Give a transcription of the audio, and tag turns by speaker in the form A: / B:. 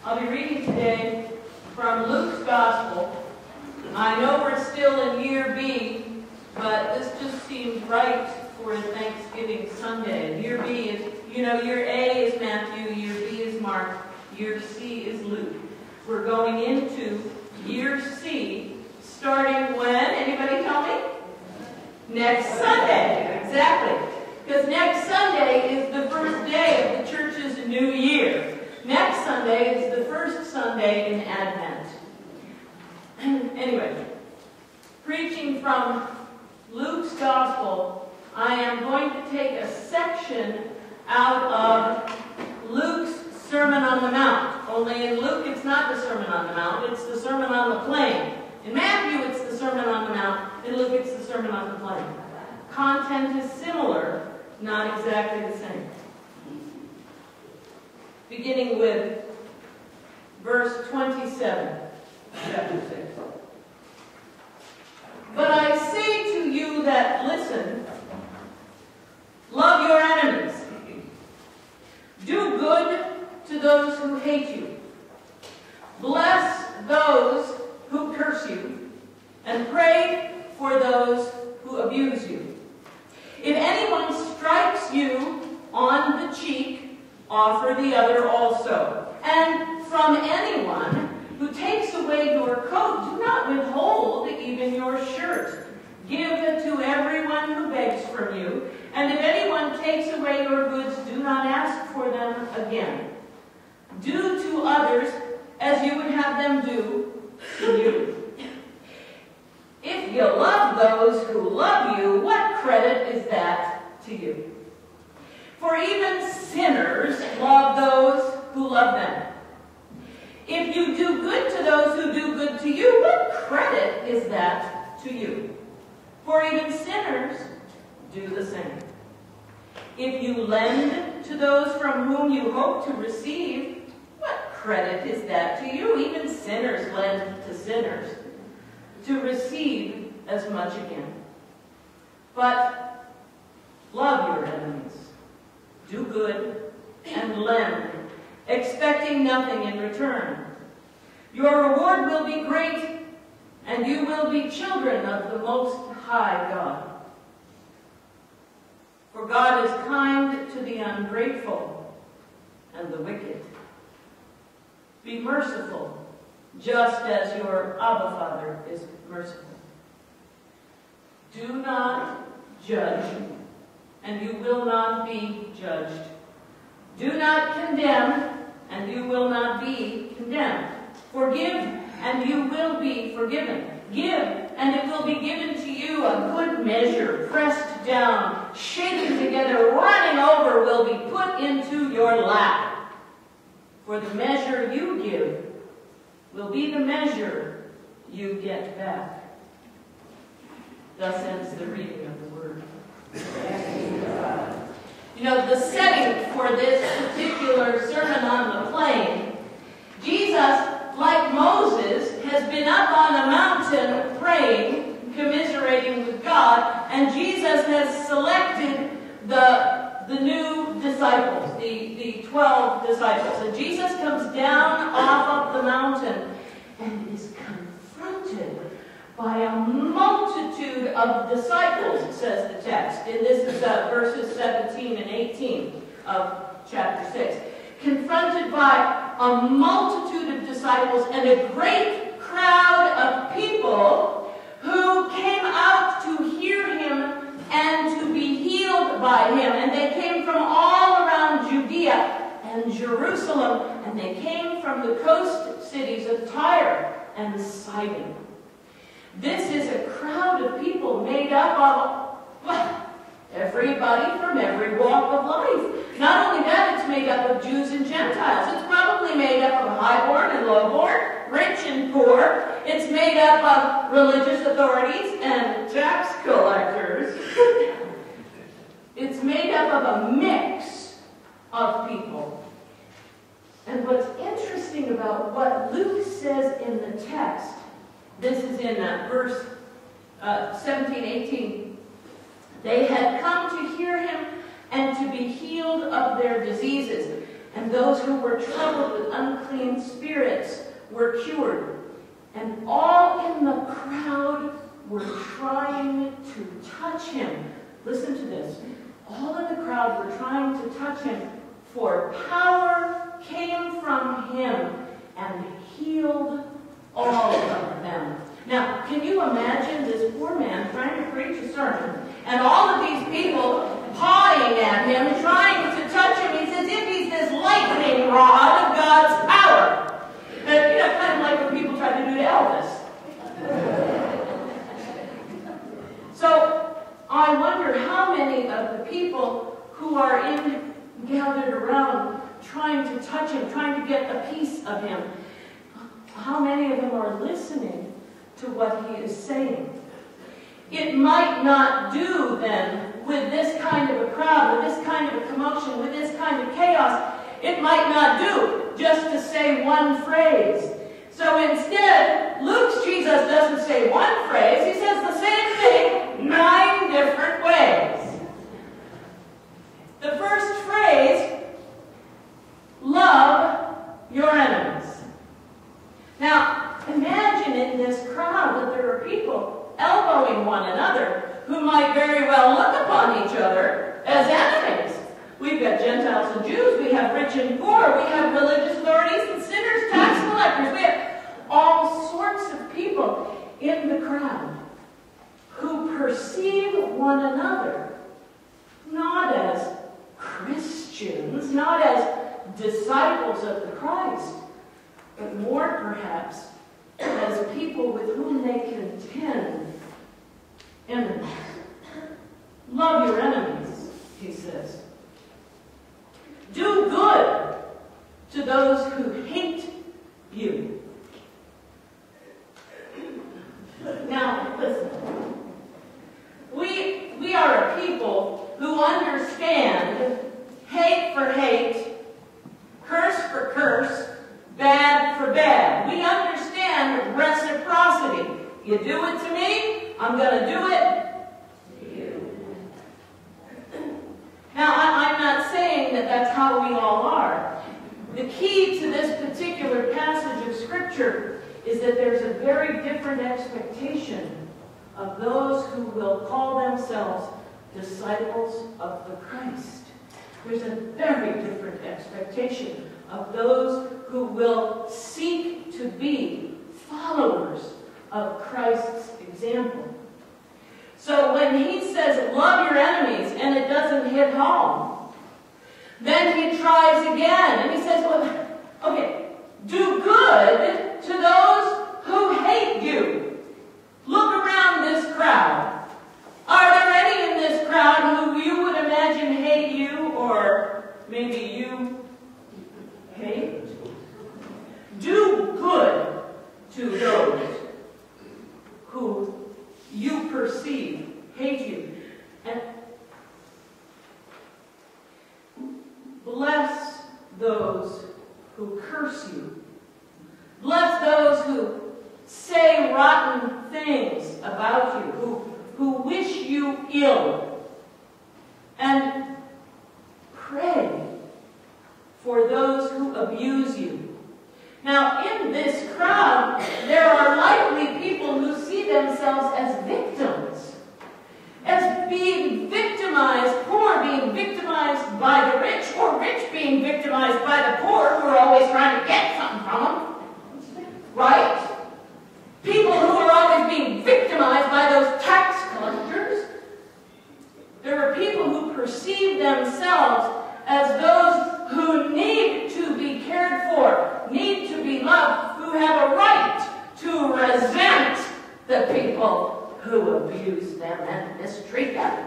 A: I'll be reading today from Luke's Gospel. I know we're still in year B, but this just seemed right for Thanksgiving Sunday. Year B is, year A is Matthew, year B is Mark, year C is Luke. We're going into year C, starting when? Anybody tell me? Next Sunday, exactly. Because next Sunday is the first day of the church's new year. Next Sunday is the first Sunday in Advent. Anyway, preaching from Luke's Gospel, I am going to take a section out of Luke's Sermon on the Mount. Only in Luke it's not the Sermon on the Mount, it's the Sermon on the Plain. In Matthew it's the Sermon on the Mount, in Luke it's the Sermon on the Plain. Content is similar, not exactly the same. Beginning with verse 27, chapter 6. But I say to you that listen, love your enemies. Do good to those who hate you. Bless those who curse you, and pray for those who abuse you. If anyone strikes you on the cheek, offer the other also. And from anyone who takes away your coat, do not withhold even your shirt. Give to everyone who begs from you. And if anyone takes away your goods, do not ask for them again. Do to others as you would have them do to you. If you love those who love you, what credit is that to you? For even sinners love those who love them. If you do good to those who do good to you, what credit is that to you? For even sinners do the same. If you lend to those from whom you hope to receive, what credit is that to you? Even sinners lend to sinners to receive as much again. But love your enemies. Do good and lend, expecting nothing in return. Your reward will be great, and you will be children of the Most High God. For God is kind to the ungrateful and the wicked. Be merciful, just as your Abba Father is merciful. Do not judge, and you will not be judged. Do not condemn, and you will not be condemned. Forgive, and you will be forgiven. Give, and it will be given to you. A good measure, pressed down, shaken together, running over, will be put into your lap. For the measure you give will be the measure you get back. Thus ends the reading of the word. The setting for this particular Sermon on the Plain, Jesus, like Moses, has been up on a mountain praying, commiserating with God, and Jesus has selected the new disciples, the 12 disciples. And Jesus comes down off of the mountain and is confronted by a multitude of disciples, says the text. And this is verses 17 and 18 of chapter 6. Confronted by a multitude of disciples and a great crowd of people who came out to hear him and to be healed by him. And they came from all around Judea and Jerusalem, and they came from the coast cities of Tyre and Sidon. This is a crowd of people made up of, well, everybody from every walk of life. Not only that, it's made up of Jews and Gentiles. It's probably made up of highborn and lowborn, rich and poor. It's made up of religious authorities and tax collectors. It's made up of a mix of people. And what's interesting about what Luke says in the text, this is in verse 17, 18. They had come to hear him and to be healed of their diseases. And those who were troubled with unclean spirits were cured, and all in the crowd were trying to touch him. Listen to this. All in the crowd were trying to touch him, for power came from him and healed all of them. Now, can you imagine this poor man trying to preach a sermon, and all of these people pawing at him, trying to touch him? He's as if he's this lightning rod of God's power. And, kind of like what people try to do to Elvis. So, I wonder how many of the people who are gathered around trying to touch him, trying to get a piece of him, how many of them are listening to what he is saying? It might not do then with this kind of a crowd, with this kind of a commotion, with this kind of chaos. It might not do just to say one phrase. So instead, Luke's Jesus doesn't say one phrase, he says the same thing 9 different ways. The first phrase, love your enemies. Now, imagine in this crowd that there are people elbowing one another who might very well look upon each other as enemies. We've got Gentiles and Jews, we have rich and poor, we have religious authorities and sinners, tax collectors, we have all sorts of people in the crowd who perceive one another not as Christians, not as disciples of the Christ, but more perhaps as people with whom they contend, enemies. Love your enemies, he says. Do good to those who hate you. Now, listen. We are a people who understand hate for hate, curse for curse, bad for bad. We understand reciprocity. You do it to me, I'm going to do it to you. Now, I'm not saying that that's how we all are. The key to this particular passage of Scripture is that there's a very different expectation of those who will call themselves disciples of the Christ. There's a very different expectation of those who will seek to be followers of Christ's example. So when he says, love your enemies, and it doesn't hit home, then he tries again, and he says, well, okay, do good to those who hate you. Look around this crowd. Are there any in this crowd who you would imagine hate you, or maybe you hate? Do good to those who you perceive hate you. And bless those who curse you. Bless those who say rotten things about you, who wish you ill. And pray for those who abuse you. Now, in this crowd, there are likely people who see themselves as victims, as being victimized, poor being victimized by the rich, or rich being victimized by the poor who are always trying to get something from them. Right? People who are always being victimized by those tax collectors. There are people who perceive themselves as those who need to be cared for, need to be loved, who have a right to resent the people who abuse them and mistreat them.